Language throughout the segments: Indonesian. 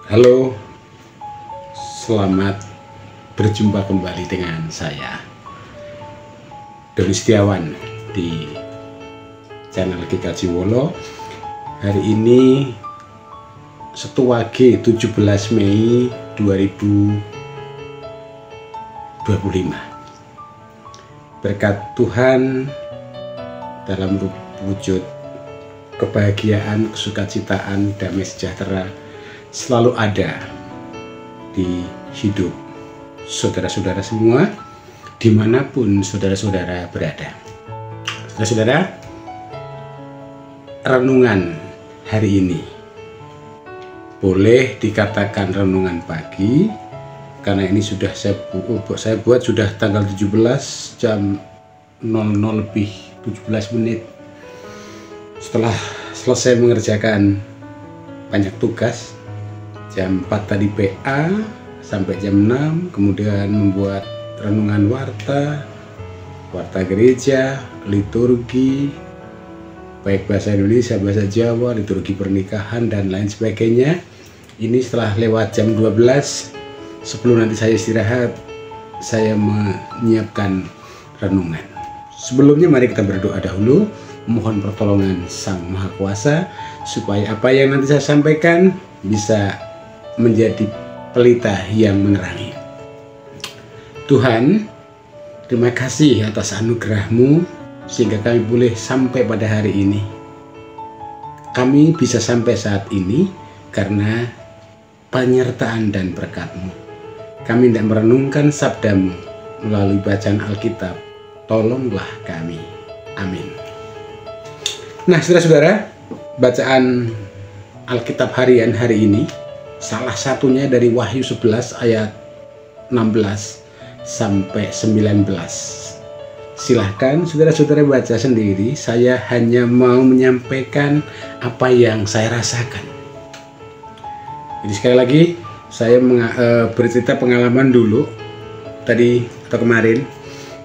Halo, selamat berjumpa kembali dengan saya Doni Setiawan di channel GKJ Wolo. Hari ini Setu Wage 17 Mei 2025. Berkat Tuhan dalam wujud kebahagiaan, kesukacitaan, damai sejahtera selalu ada di hidup saudara-saudara semua, dimanapun saudara-saudara berada. Saudara-saudara, renungan hari ini boleh dikatakan renungan pagi, karena ini sudah saya buat sudah tanggal 17 jam 00:17 setelah selesai mengerjakan banyak tugas. Jam 4 tadi PA sampai jam 6, kemudian membuat renungan warta gereja, liturgi baik bahasa Indonesia, bahasa Jawa, liturgi pernikahan dan lain sebagainya. Ini setelah lewat jam 12, sebelum nanti saya istirahat, saya menyiapkan renungan. Sebelumnya mari kita berdoa dahulu, mohon pertolongan Sang Maha Kuasa supaya apa yang nanti saya sampaikan bisa menjadi pelita yang menerangi. Tuhan, terima kasih atas anugerah-Mu sehingga kami boleh sampai pada hari ini. Kami bisa sampai saat ini karena penyertaan dan berkat-Mu. Kami tidak merenungkan sabda-Mu melalui bacaan Alkitab. Tolonglah kami. Amin. Nah, saudara-saudara, bacaan Alkitab harian hari ini salah satunya dari Wahyu 11 ayat 16 sampai 19. Silahkan saudara-saudara baca sendiri, saya hanya mau menyampaikan apa yang saya rasakan. Jadi sekali lagi saya bercerita pengalaman dulu tadi atau kemarin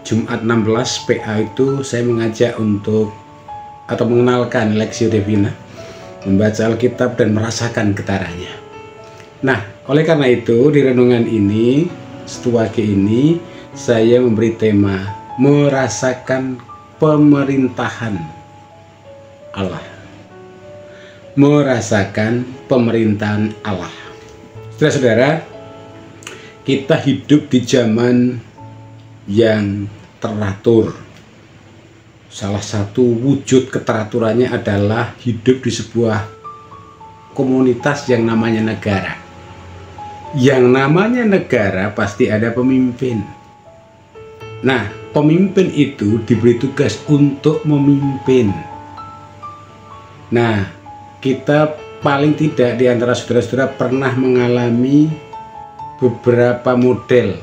Jumat 16 PA itu saya mengajak untuk atau mengenalkan Lectio Divina, membaca Alkitab dan merasakan getarannya. Nah, oleh karena itu di renungan ini, Setu Wage ini, saya memberi tema merasakan pemerintahan Allah. Merasakan pemerintahan Allah. Saudara-saudara, kita hidup di zaman yang teratur. Salah satu wujud keteraturannya adalah hidup di sebuah komunitas yang namanya negara. Yang namanya negara pasti ada pemimpin. Nah, pemimpin itu diberi tugas untuk memimpin. Nah, kita paling tidak di antara saudara-saudara pernah mengalami beberapa model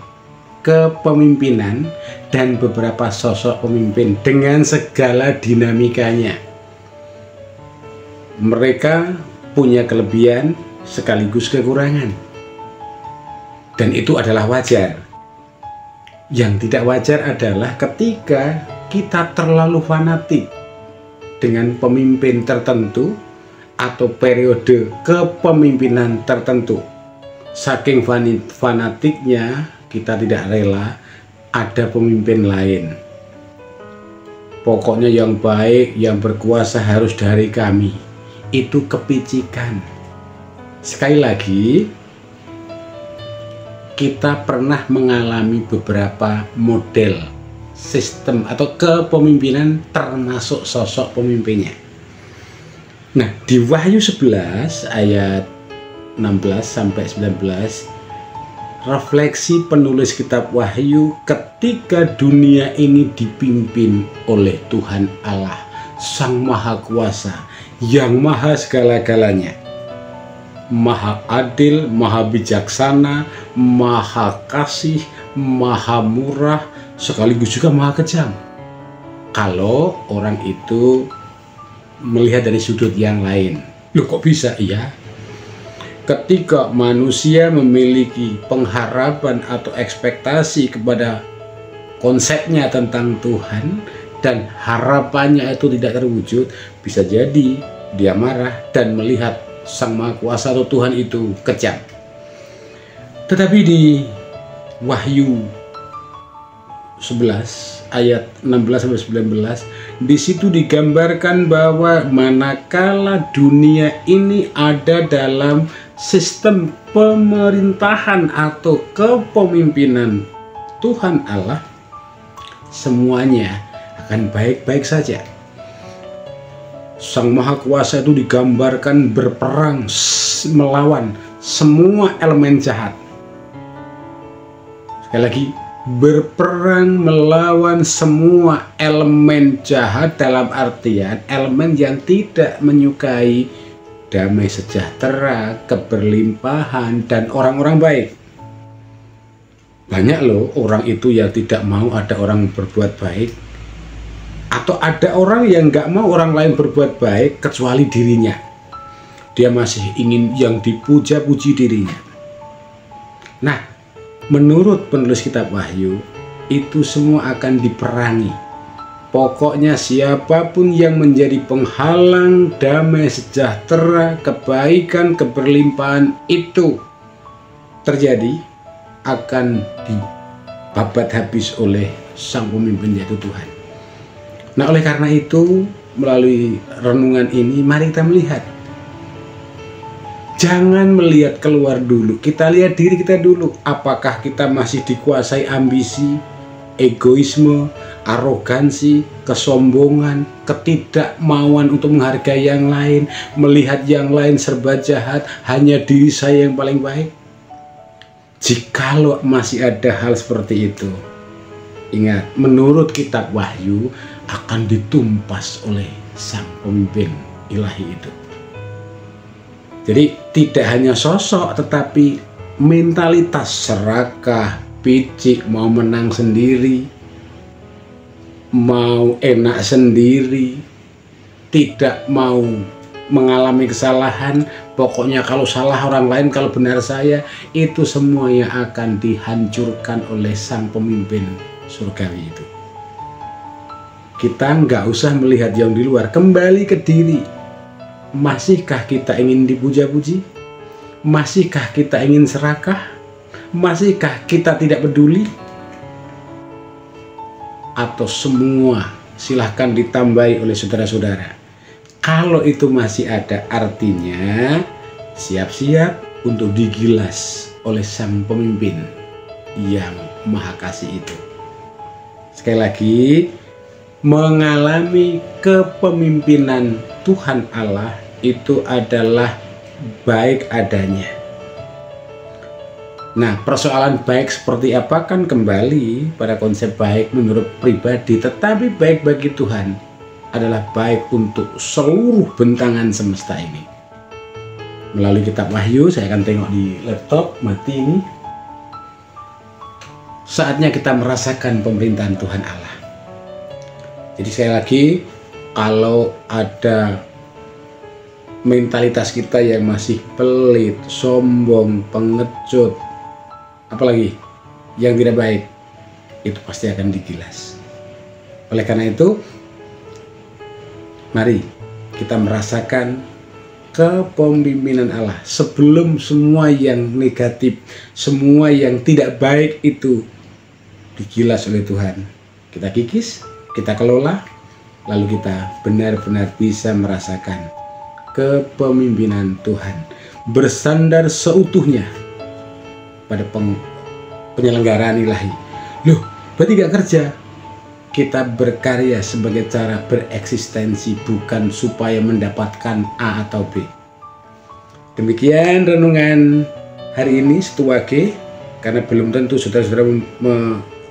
kepemimpinan dan beberapa sosok pemimpin dengan segala dinamikanya. Mereka punya kelebihan sekaligus kekurangan. Dan itu adalah wajar. Yang tidak wajar adalah ketika kita terlalu fanatik dengan pemimpin tertentu atau periode kepemimpinan tertentu. Saking fanatiknya kita tidak rela ada pemimpin lain. Pokoknya yang baik, yang berkuasa harus dari kami. Itu kepicikan. Sekali lagi, kita pernah mengalami beberapa model sistem atau kepemimpinan termasuk sosok pemimpinnya. Nah, di Wahyu 11 ayat 16 sampai 19, refleksi penulis kitab Wahyu ketika dunia ini dipimpin oleh Tuhan Allah, Sang Maha Kuasa, yang maha segala-galanya. Maha adil, maha bijaksana, maha kasih, maha murah, sekaligus juga maha kejam. Kalau orang itu melihat dari sudut yang lain, loh kok bisa ya? Ketika manusia memiliki pengharapan atau ekspektasi kepada konsepnya tentang Tuhan dan harapannya itu tidak terwujud, bisa jadi dia marah dan melihat Sang Maha Kuasa atau Tuhan itu kejam. Tetapi di Wahyu 11 ayat 16-19, di situ digambarkan bahwa manakala dunia ini ada dalam sistem pemerintahan atau kepemimpinan Tuhan Allah, semuanya akan baik-baik saja. Sang Maha Kuasa itu digambarkan berperang melawan semua elemen jahat. Sekali lagi, berperang melawan semua elemen jahat, dalam artian elemen yang tidak menyukai damai sejahtera, keberlimpahan, dan orang-orang baik. Banyak loh orang itu yang tidak mau ada orang berbuat baik, atau ada orang yang nggak mau orang lain berbuat baik kecuali dirinya. Dia masih ingin yang dipuja-puji dirinya. Nah, menurut penulis kitab Wahyu, itu semua akan diperangi. Pokoknya siapapun yang menjadi penghalang damai sejahtera, kebaikan, keberlimpahan itu terjadi, akan dibabat habis oleh sang pemimpin, yaitu Tuhan. Nah, oleh karena itu, melalui renungan ini, mari kita melihat. Jangan melihat keluar dulu, kita lihat diri kita dulu. Apakah kita masih dikuasai ambisi, egoisme, arogansi, kesombongan, ketidakmauan untuk menghargai yang lain, melihat yang lain serba jahat, hanya diri saya yang paling baik? Jikalau masih ada hal seperti itu, ingat, menurut kitab Wahyu akan ditumpas oleh sang pemimpin ilahi itu. Jadi tidak hanya sosok, tetapi mentalitas serakah, picik, mau menang sendiri, mau enak sendiri, tidak mau mengalami kesalahan. Pokoknya kalau salah orang lain, kalau benar saya, itu semuanya akan dihancurkan oleh sang pemimpin surgawi itu. Kita nggak usah melihat yang di luar, kembali ke diri. Masihkah kita ingin dipuja-puji? Masihkah kita ingin serakah? Masihkah kita tidak peduli? Atau semua silahkan ditambahi oleh saudara-saudara. Kalau itu masih ada, artinya siap-siap untuk digilas oleh sang pemimpin yang maha kasih itu. Sekali lagi, mengalami kepemimpinan Tuhan Allah itu adalah baik adanya. Nah, persoalan baik seperti apa kan kembali pada konsep baik menurut pribadi, tetapi baik bagi Tuhan adalah baik untuk seluruh bentangan semesta ini. Melalui kitab Wahyu, saya akan tengok di laptop mati ini. Saatnya kita merasakan pemerintahan Tuhan Allah. Jadi sekali lagi, kalau ada mentalitas kita yang masih pelit, sombong, pengecut, apalagi yang tidak baik, itu pasti akan digilas. Oleh karena itu, mari kita merasakan kepemimpinan Allah sebelum semua yang negatif, semua yang tidak baik itu digilas oleh Tuhan. Kita kikis, kita kelola, lalu kita benar-benar bisa merasakan kepemimpinan Tuhan, bersandar seutuhnya pada penyelenggaraan ilahi. Loh, berarti gak kerja? Kita berkarya sebagai cara bereksistensi, bukan supaya mendapatkan A atau B. Demikian renungan hari ini, Setuwage, karena belum tentu saudara-saudara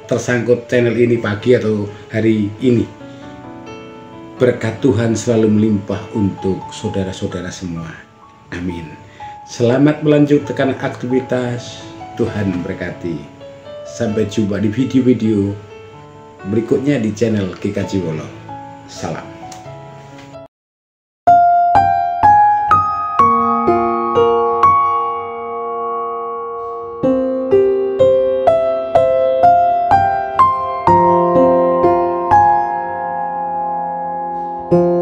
tersangkut channel ini pagi atau hari ini. Berkat Tuhan selalu melimpah untuk saudara-saudara semua. Amin. Selamat melanjutkan aktivitas. Tuhan memberkati. Sampai jumpa di video-video berikutnya di channel GKJ Wolo. Salam. you.